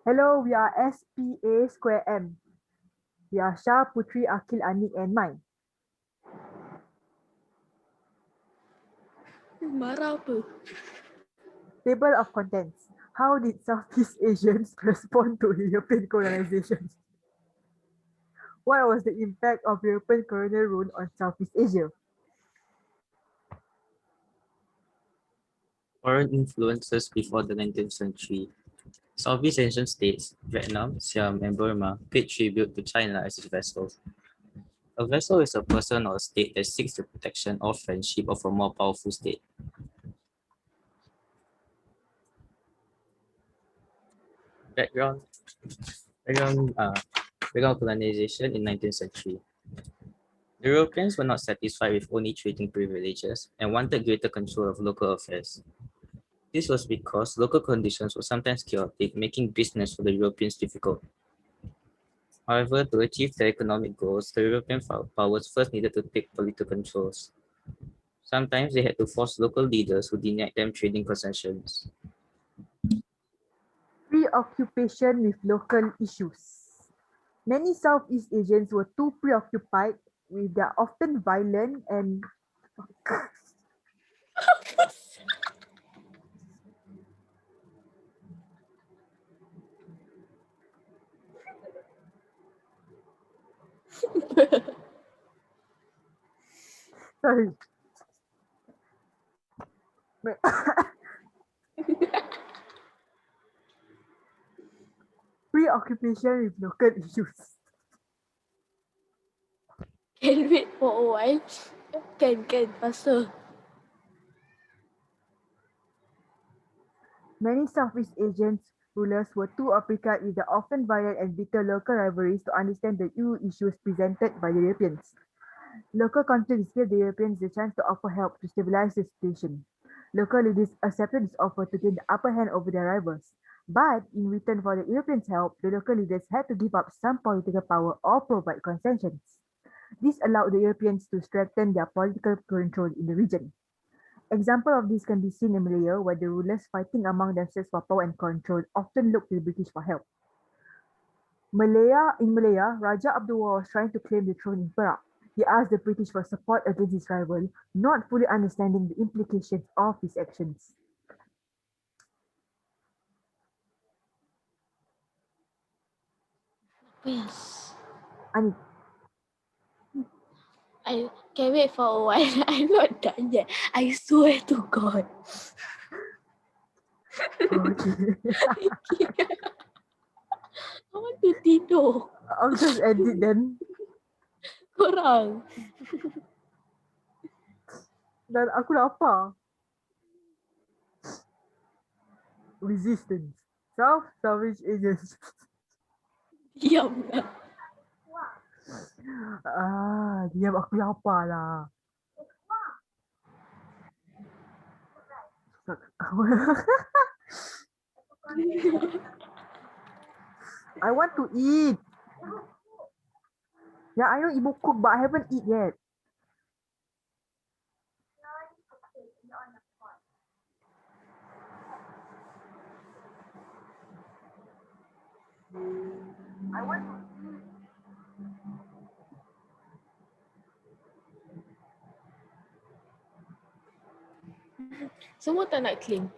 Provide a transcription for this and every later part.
Hello, we are SPA square M. We are Shah, Putri, Akil, Aniq and mine. Marah apa? Table of contents. How did Southeast Asians respond to European colonization? What was the impact of European colonial rule on Southeast Asia? Foreign influences before the 19th century. Southeast Asian states, Vietnam, Siam, and Burma paid tribute to China as its vassals. A vassal is a person or a state that seeks the protection or friendship of a more powerful state. Background, background, uh, background colonization in 19th century. The Europeans were not satisfied with only trading privileges and wanted greater control of local affairs. This was because local conditions were sometimes chaotic, making business for the Europeans difficult. However, to achieve their economic goals, the European powers first needed to take political controls. Sometimes they had to force local leaders who denied them trading concessions. Preoccupation with local issues. Many Southeast Asians were too preoccupied with their often violent and sorry. Preoccupation with local issues. Can wait for a while. Can, faster. Many Southeast Asian rulers were too occupied with the often violent and bitter local rivalries to understand the EU issues presented by the Europeans. Local conflicts gave the Europeans the chance to offer help to stabilize the situation. Local leaders accepted this offer to gain the upper hand over their rivals. But in return for the Europeans' help, the local leaders had to give up some political power or provide concessions. This allowed the Europeans to strengthen their political control in the region. Example of this can be seen in Malaya, where the rulers fighting among themselves for power and control often looked to the British for help. In Malaya, Raja Abdullah was trying to claim the throne in Perak. He asked the British for support against his rival, not fully understanding the implications of his actions. Yes. Aniq, I can wait for a while. I'm not done yet. I swear to God. okay. I want to tidur. I'll just edit then. Korang. Dan aku lapar. Resistance. Southeast Asians. Diam lah. Diam aku lapar lah. I want to eat. Yeah, I know Ibu cook, but I haven't eat yet. I want to eat. Semua tak nak claim.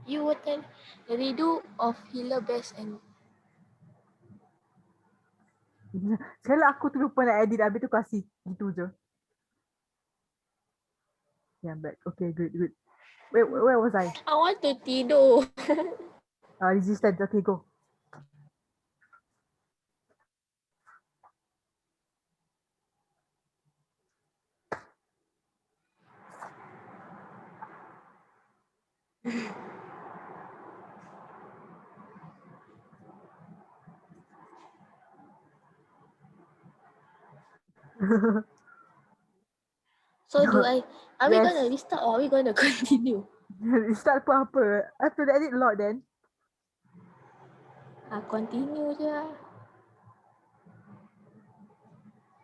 You will tell the redo of healer best and Sekali aku tu lupa nak edit, habis tu kasih gitu je. Yeah, back. Okay, good. Wait, where was I? I want to tidur. Resistance. Okay, go. So are we Yes. gonna restart or are we gonna continue? Restart pun apa? I have to edit a lot then. Continue je lah.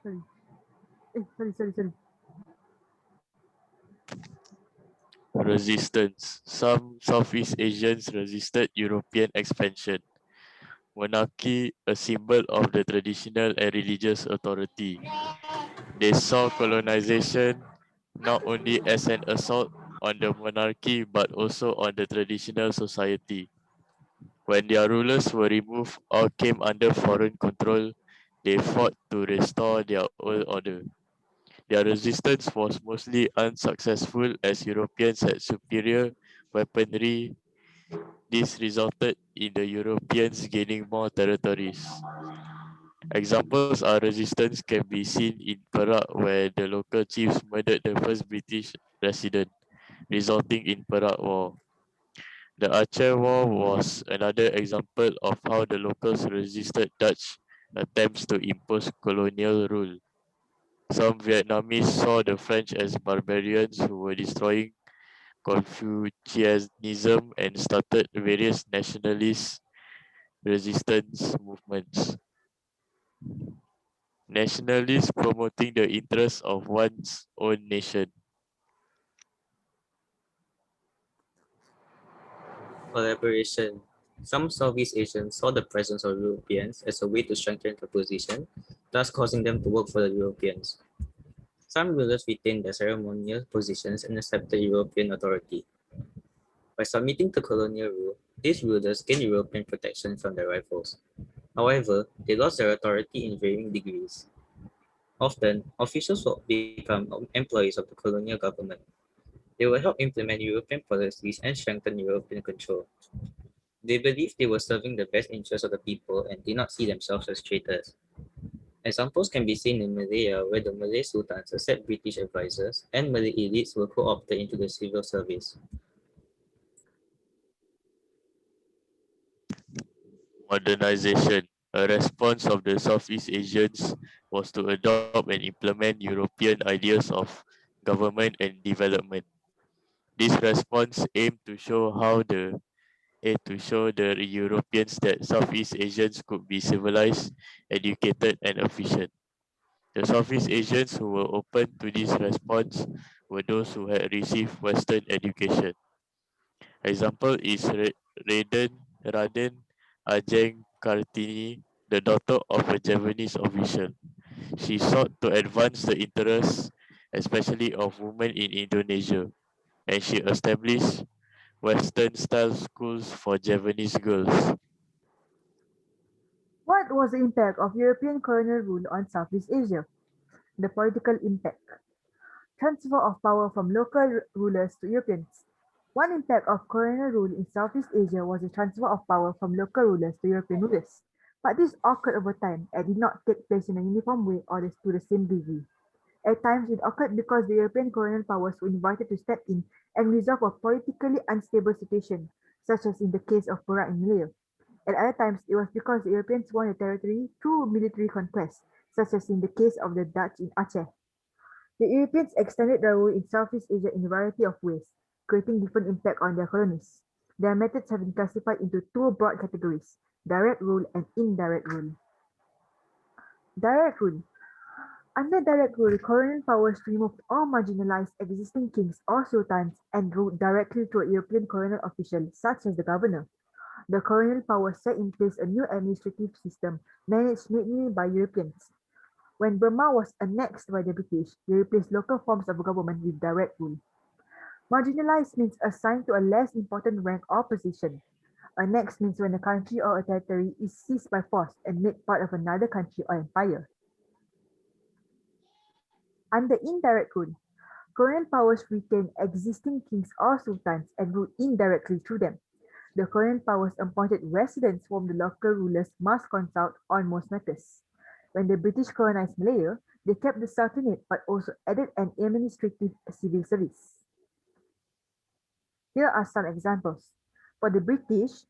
Sorry. Sorry. Resistance. Some Southeast Asians resisted European expansion. Monarchy, a symbol of the traditional and religious authority. They saw colonization not only as an assault on the monarchy but also on the traditional society. When their rulers were removed or came under foreign control, they fought to restore their old order. Their resistance was mostly unsuccessful as Europeans had superior weaponry. This resulted in the Europeans gaining more territories. Examples are resistance can be seen in Perak where the local chiefs murdered the first British resident, resulting in Perak War. The Aceh War was another example of how the locals resisted Dutch attempts to impose colonial rule. Some Vietnamese saw the French as barbarians who were destroying Confucianism and started various nationalist resistance movements. Nationalists promoting the interests of one's own nation. Collaboration. Some Southeast Asians saw the presence of Europeans as a way to strengthen their position, thus causing them to work for the Europeans. Some rulers retained their ceremonial positions and accepted European authority. By submitting to colonial rule, these rulers gained European protection from their rivals. However, they lost their authority in varying degrees. Often, officials will become employees of the colonial government. They will help implement European policies and strengthen European control. They believed they were serving the best interests of the people and did not see themselves as traitors. Examples can be seen in Malaya, where the Malay sultans accept British advisors and Malay elites were co-opted into the civil service. Modernization. A response of the Southeast Asians was to adopt and implement European ideas of government and development. This response aimed to show the Europeans that Southeast Asians could be civilized, educated, and efficient. The Southeast Asians who were open to this response were those who had received Western education. Example is Raden Ajeng Kartini, the daughter of a Javanese official. She sought to advance the interests, especially of women in Indonesia, and she established Western-style schools for Javanese girls. What was the impact of European colonial rule on Southeast Asia? The political impact. Transfer of power from local rulers to Europeans. One impact of colonial rule in Southeast Asia was the transfer of power from local rulers to European rulers. But this occurred over time and did not take place in a uniform way or to the same degree. At times, it occurred because the European colonial powers were invited to step in and resolve a politically unstable situation, such as in the case of Perak in Malaya. At other times, it was because the Europeans won the territory through military conquest, such as in the case of the Dutch in Aceh. The Europeans extended their rule in Southeast Asia in a variety of ways, creating different impact on their colonies. Their methods have been classified into two broad categories: direct rule and indirect rule. Direct rule. Under direct rule, colonial powers removed all marginalized existing kings or sultans and ruled directly through a European colonial official, such as the governor. The colonial powers set in place a new administrative system managed mainly by Europeans. When Burma was annexed by the British, they replaced local forms of government with direct rule. Marginalized means assigned to a less important rank or position. Annexed means when a country or a territory is seized by force and made part of another country or empire. Under indirect rule, colonial powers retain existing kings or sultans and rule indirectly through them. The colonial powers appointed residents whom the local rulers must consult on most matters. When the British colonized Malaya, they kept the Sultanate but also added an administrative civil service. Here are some examples. For the British,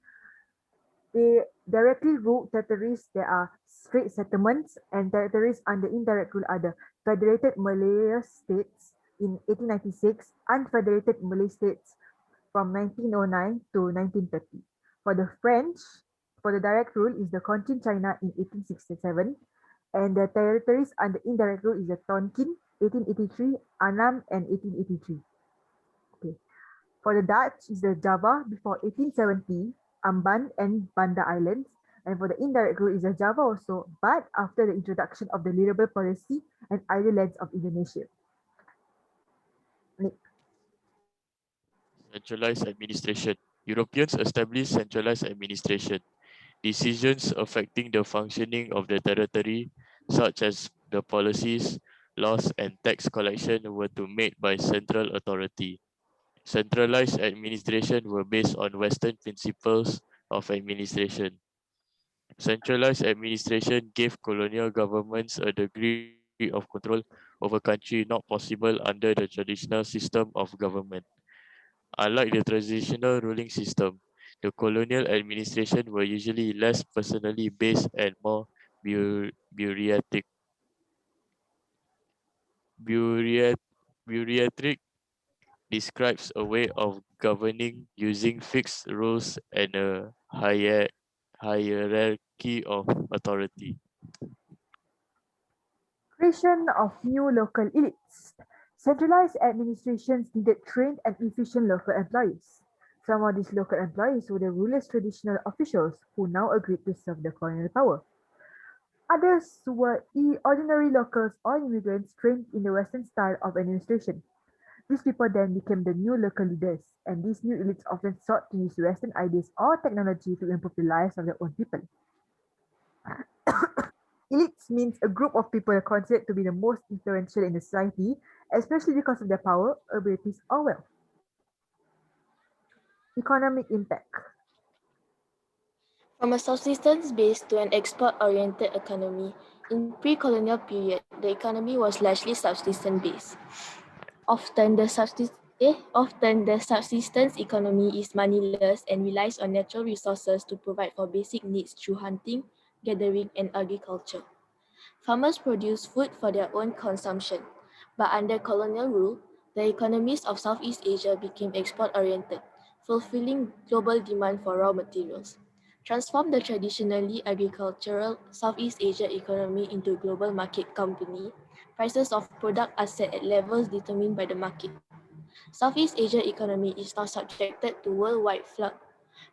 they directly ruled territories that are straight settlements, and territories under indirect rule are the Federated Malaya States in 1896, Unfederated Malay States from 1909 to 1930. For the French, for the direct rule is the Cochin China in 1867, and the territories under indirect rule is the Tonkin 1883, Annam and 1883. Okay. For the Dutch, it's the Java before 1870, Amban and Banda Islands. And for the indirect route, is the Java also, but after the introduction of the liberal policy and islands of Indonesia. Aniq. Centralized administration. Europeans established centralized administration. Decisions affecting the functioning of the territory, such as the policies, laws, and tax collection, were to made by central authority. Centralized administration were based on Western principles of administration. Centralized administration gave colonial governments a degree of control over country not possible under the traditional system of government. Unlike the traditional ruling system, the colonial administration were usually less personally based and more bureaucratic. Bureaucratic describes a way of governing using fixed rules and a hierarchy of authority. Creation of new local elites. Centralized administrations needed trained and efficient local employees. Some of these local employees were the rulers' traditional officials who now agreed to serve the colonial power. Others were ordinary locals or immigrants trained in the Western style of administration. These people then became the new local leaders, and these new elites often sought to use Western ideas or technology to improve the lives of their own people. Elites means a group of people considered to be the most influential in the society, especially because of their power, abilities, or wealth. Economic impact. From a subsistence based to an export-oriented economy, in pre-colonial period, the economy was largely subsistence based. Often often the subsistence economy is moneyless and relies on natural resources to provide for basic needs through hunting, gathering, and agriculture. Farmers produce food for their own consumption, but under colonial rule, the economies of Southeast Asia became export-oriented, fulfilling global demand for raw materials. Transform the traditionally agricultural Southeast Asia economy into a global market company. Prices of product are set at levels determined by the market. Southeast Asia economy is now subjected to worldwide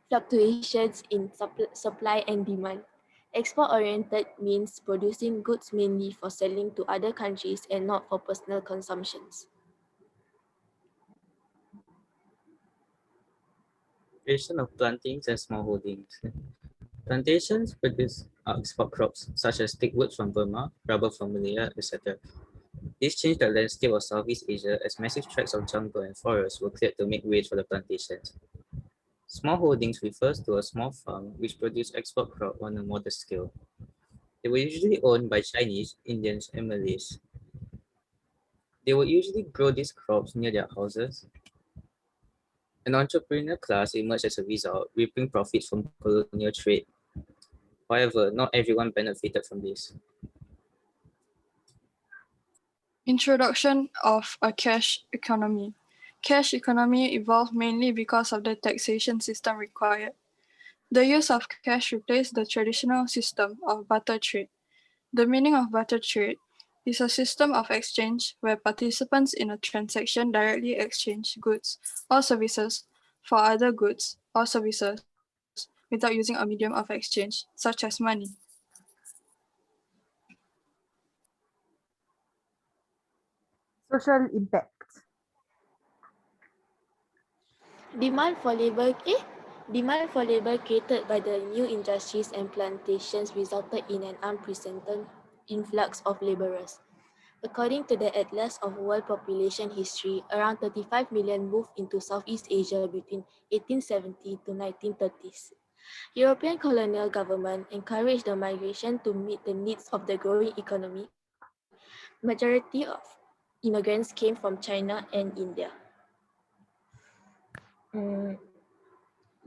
fluctuations in supply and demand. Export-oriented means producing goods mainly for selling to other countries and not for personal consumptions. Creation of plantings and smallholdings. Plantations produce export crops such as thick wood from Burma, rubber from Malaya, etc. This changed the landscape of Southeast Asia as massive tracts of jungle and forest were cleared to make way for the plantations. Small holdings refers to a small farm which produced export crop on a modest scale. They were usually owned by Chinese, Indians, and Malays. They would usually grow these crops near their houses. An entrepreneurial class emerged as a result, reaping profits from colonial trade. However, not everyone benefited from this. Introduction of a cash economy. Cash economy evolved mainly because of the taxation system required. The use of cash replaced the traditional system of barter trade. The meaning of barter trade is a system of exchange where participants in a transaction directly exchange goods or services for other goods or services without using a medium of exchange, such as money. Social impact. Demand for labor eh? Demand for labor created by the new industries and plantations resulted in an unprecedented influx of laborers. According to the Atlas of World Population History, around 35 million moved into Southeast Asia between 1870 to 1930s. European colonial government encouraged the migration to meet the needs of the growing economy. Majority of immigrants came from China and India. Mm,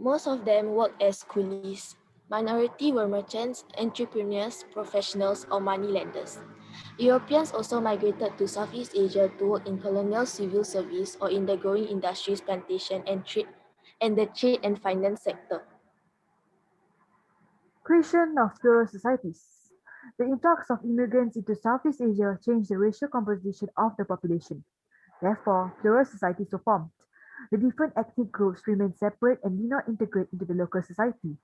Most of them worked as coolies. Minority were merchants, entrepreneurs, professionals, or moneylenders. Europeans also migrated to Southeast Asia to work in colonial civil service or in the growing industries, plantation, and the trade and finance sector. Creation of plural societies. The influx of immigrants into Southeast Asia changed the racial composition of the population. Therefore, plural societies were formed. The different ethnic groups remained separate and did not integrate into the local society.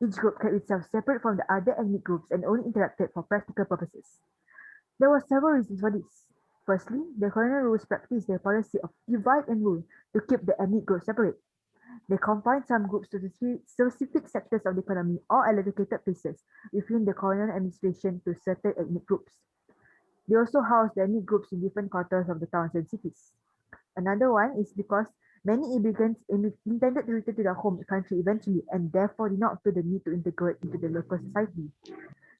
Each group kept itself separate from the other ethnic groups and only interacted for practical purposes. There were several reasons for this. Firstly, the colonial rulers practiced their policy of divide and rule to keep the ethnic groups separate. They confined some groups to specific sectors of the economy or allocated places within the colonial administration to certain ethnic groups. They also housed the ethnic groups in different quarters of the towns and cities. Another one is because many immigrants intended to return to their home country eventually and therefore did not feel the need to integrate into the local society.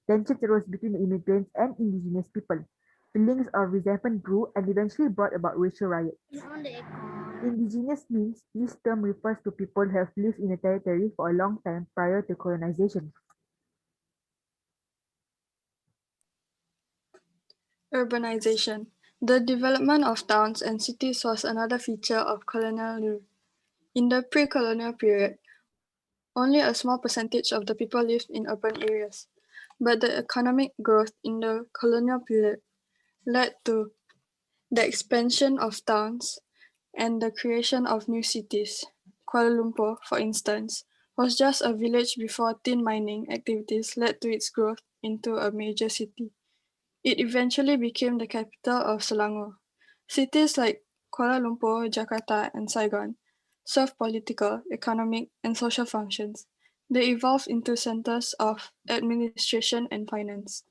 Tensions arose between the immigrants and indigenous people. Feelings of resentment grew and eventually brought about racial riots. Indigenous means this term refers to people who have lived in a territory for a long time prior to colonization. Urbanization. The development of towns and cities was another feature of colonial rule. In the pre-colonial period, only a small percentage of the people lived in urban areas, but the economic growth in the colonial period led to the expansion of towns and the creation of new cities. Kuala Lumpur, for instance, was just a village before tin mining activities led to its growth into a major city. It eventually became the capital of Selangor. Cities like Kuala Lumpur, Jakarta, and Saigon serve political, economic, and social functions. They evolved into centers of administration and finance.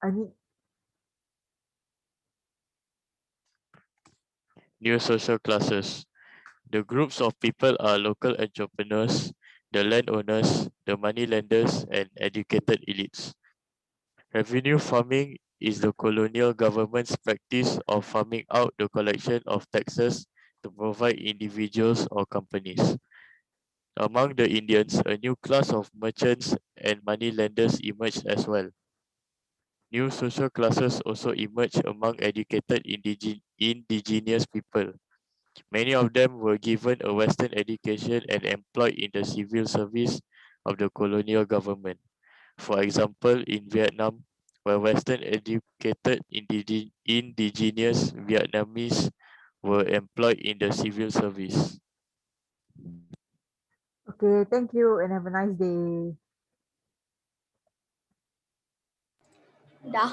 Aniq, New social classes. The groups of people are local entrepreneurs, the landowners, the moneylenders, and educated elites. Revenue farming is the colonial government's practice of farming out the collection of taxes to provide individuals or companies. Among the Indians, a new class of merchants and moneylenders emerged as well. New social classes also emerged among educated indigenous people. Many of them were given a Western education and employed in the civil service of the colonial government. For example, in Vietnam, where Western educated indigenous Vietnamese were employed in the civil service. okay, thank you and have a nice day. Dah.